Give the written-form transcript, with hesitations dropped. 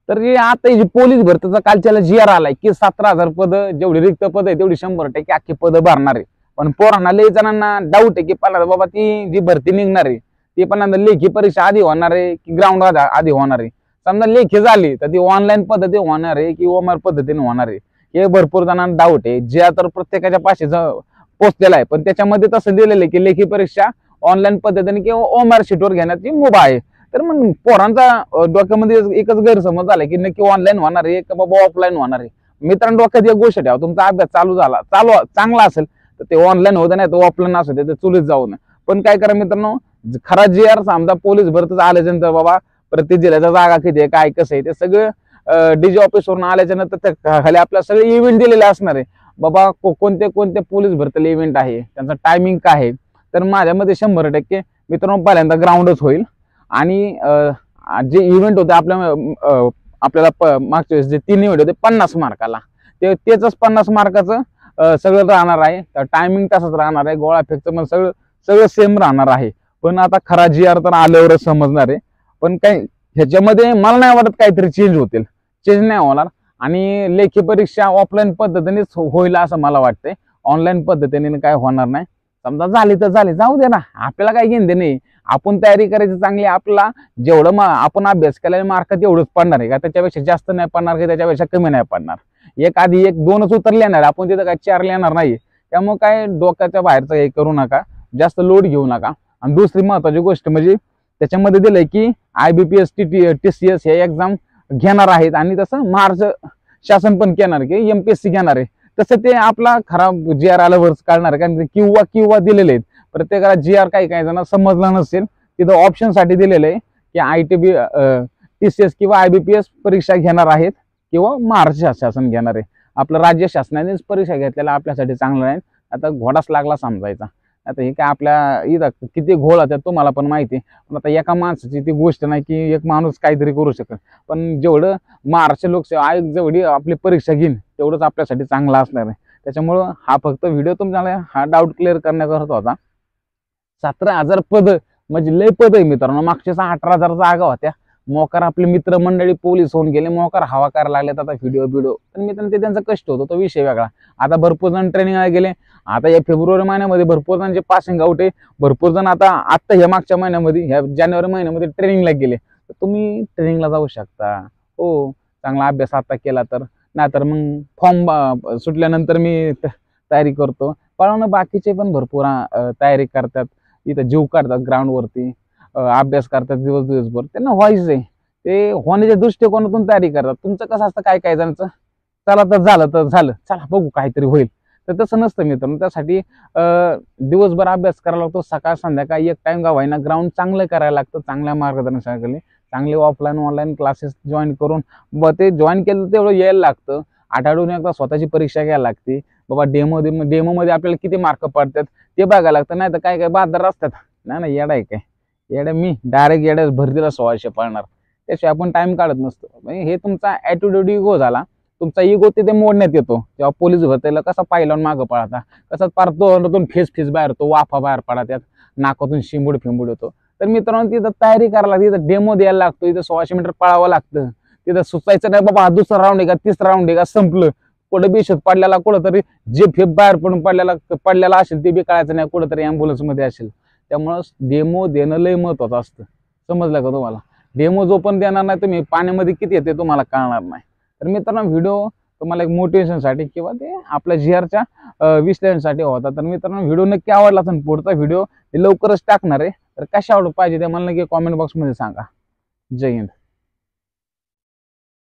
तर जे आता जी पोलीस भरतीचा कालच्याला GR आलाय की 17,000 पद, जेवढी रिक्त पद आहे तेवढी 100% अख्खी पद भरणार आहे. पण पोरांना लय जणांना डाऊट आहे की पहिला बाबा ती जी भरती निघणार आहे ती पण लेखी परीक्षा आधी होणार आहे की ग्राउंड आधी होणार आहे. समजा लेखी झाली तर ती ऑनलाईन पद्धती होणार आहे की ओमआर पद्धतीने होणार आहे, हे भरपूर जणांना डाऊट आहे. जे तर प्रत्येकाच्या पाशी पोचलेला आहे, पण त्याच्यामध्ये तसं दिलेलं आहे की लेखी परीक्षा ऑनलाईन पद्धतीने किंवा ओमआर शीटवर घेण्याची मुभा आहे. तर मग पोरांचा डोक्यामध्ये एकच गैरसमज झाला की नक्की ऑनलाईन होणार आहे का बाबा ऑफलाईन होणार आहे. मित्रांनो, डोक्यात एक गोष्ट ठेवा, तुमचा अभ्यास चालू चांगला असेल तर ते ऑनलाईन होतं, नाही तर ऑफलाईन असेल ते चुलीत जाऊ नये. पण काय करा मित्रांनो, खरा GR समजा पोलीस भरतीच आल्याच्यानंतर बाबा प्रत्येक जिल्ह्याच्या जागा किती आहे, काय कसं आहे, ते सगळं DG ऑफिसवरून आल्याच्या नंतर खाली आपल्याला सगळे इव्हेंट दिलेले असणार आहे. बाबा कोणते कोणते पोलीस भरतीला इव्हेंट आहे, त्यांचा टायमिंग काय आहे. तर माझ्यामध्ये 100% मित्रांनो पहिल्यांदा ग्राउंडच होईल आणि जे इव्हेंट होते आपल्याला मागच्या वेळेस जे 3 इव्हेंट होते 50 मार्काला, तेच 50 मार्काचं सगळं राहणार आहे. टायमिंग तसंच राहणार आहे, गोळा फेकचं पण सगळं सेम राहणार आहे. पण आता खरा GR तर आल्यावरच समजणार आहे. पण काही ह्याच्यामध्ये मला नाही वाटत काहीतरी चेंज नाही होणार आणि लेखी परीक्षा ऑफलाईन पद्धतीनेच होईल असं मला वाटतंय. ऑनलाईन पद्धतीने काय होणार नाही. समजा झाली तर झाली, जाऊ दे ना, आपल्याला काही घेणं नाही. आपण तयारी करायची चांगली, आपला जेवढं आपण अभ्यास केलेला मार्क तेवढंच पडणार आहे का, त्याच्यापेक्षा जास्त नाही पडणार का त्याच्यापेक्षा कमी नाही पडणार. एक आधी 1-2च उत्तर लिहिणार, आपण तिथं काय 4 लिहिणार नाही. त्यामुळे काय डोक्याच्या बाहेरचं हे करू नका, जास्त लोड घेऊ नका. आणि दुसरी महत्वाची गोष्ट म्हणजे त्याच्यामध्ये दिलंय की IBPS TCS हे एक्झाम घेणार आहेत आणि तसं महाराष्ट्र शासन पण घेणार की MPSC घेणार आहे. तसं ते आपला खरा GR आल्यावरच कळणार आहे, कारण किंवा दिलेले आहेत. प्रत्येकाला GR काही जण समजलं नसेल, तिथं ऑप्शन साठी दिलेलं आहे की ITB TCS किंवा IBPS परीक्षा घेणार आहेत किंवा महाराष्ट्र शासन घेणार आहे. आपलं राज्य शासनानेच परीक्षा घेतलेला आपल्यासाठी चांगलं नाही. आता घोडाच लागला समजायचा. आता हे काय आपल्या इथं किती घोळ होत्या तुम्हाला पण माहिती आहे. पण आता एका माणसाची ती गोष्ट नाही की एक माणूस काहीतरी करू शकत. पण जेवढं महाराष्ट्र लोकसेवा आयोग जेवढी आपली परीक्षा घेईन तेवढंच आपल्यासाठी चांगलं असणार आहे. त्याच्यामुळं हा फक्त व्हिडिओ तुमच्याला हा डाऊट क्लिअर करण्याकरता होता. 17,000 पद म्हणजे लय पद आहे मित्रांनो. मागच्या 18,000 जागा होत्या. मोकार आपले मित्रमंडळी पोलीस होऊन गेले, मोकार हवा करायला लागलेत आता व्हिडिओ पण मित्रांनो ते त्यांचा कष्ट होतो, तो विषय वेगळा. आता भरपूर जण ट्रेनिंगला गेले. आता या फेब्रुवारी महिन्यामध्ये भरपूर जणांचे पासिंग आउट आहे. भरपूर जण आता ह्या मागच्या महिन्यामध्ये, ह्या जानेवारी महिन्यामध्ये ट्रेनिंगला गेले. तर तुम्ही ट्रेनिंगला जाऊ शकता. हो, चांगला अभ्यास आता केला तर, नाहीतर मग फॉर्म सुटल्यानंतर मी तयारी करतो. पण बाकीचे पण भरपूर तयारी करतात, इथं जीव काढतात ग्राउंडवरती, अभ्यास करतात दिवसभर. त्यांना व्हायचंय, ते होण्याच्या दृष्टिकोनातून तयारी करतात. तुमचं कसं असतं काय जणांचं, चला तर झालं, चला बघू काहीतरी होईल. तर तसं नसतं मित्रांनो. त्यासाठी दिवसभर अभ्यास करायला लागतो, सकाळ संध्याकाळ एक टाइम का व्हायना ग्राउंड चांगलं करायला लागतं. चांगल्या मार्गदर्शनाखाली चांगले ऑनलाईन क्लासेस जॉईन करून ते जॉईन केलं तेवढं यायला लागतं. आठवड्यातून एकदा स्वतःची परीक्षा घ्यायला लागते. बाबा डेमो मध्ये आपल्याला किती मार्क पडतात ते बघायला लागतं. नाही तर काय बहादर असतात. नाही येडा आहे काय, येड्या मी डायरेक्ट येड्या भरतीला 1600 पडणार, त्याशिवाय आपण टाइम काढत नसतो. हे तुमचा ॲटिट्यूड इगो झाला. तुमचा इगो तिथे मोडण्यात येतो जेव्हा पोलीस भरतीला कसा पाय लावून मागं पळता, कसा पारतो फेस बाहेर येतो, वाफा बाहेर पडतात, नाकातून शिंबूड येतो. तर मित्रांनो तिथं तयारी करायला लागते, तिथं डेमो द्यायला लागतो, इथं 1600 मीटर पळावं लागतं. तिथं सुचायचं नाही बाबा दुसरा राऊंड आहे का तिसरा राऊंड आहे का, संपलं. कुठं बेशुद्ध पडलेला, कुठंतरी जे फेप बाहेर पडून पडलेला असेल ते बी कळायचं नाही, कुठंतरी ॲम्ब्युलन्स मध्ये असेल. त्यामुळं डेमो देणं लय महत्वाचं असतं. समजलं का तुम्हाला? डेमो जो पण देणार नाही तुम्ही, पाण्यामध्ये किती येते तुम्हाला कळणार नाही. तर मित्रांनो व्हिडिओ तुम्हाला एक मोटिवेशनसाठी किंवा ते आपल्या GRच्या विश्लेषणासाठी होता. तर मित्रांनो व्हिडिओ नक्की आवडला असेल, पुढचा व्हिडिओ लवकरच टाकणार आहे. तर कशा आवडत पाहिजे ते मला नक्की कॉमेंट बॉक्समध्ये सांगा. जय हिंद.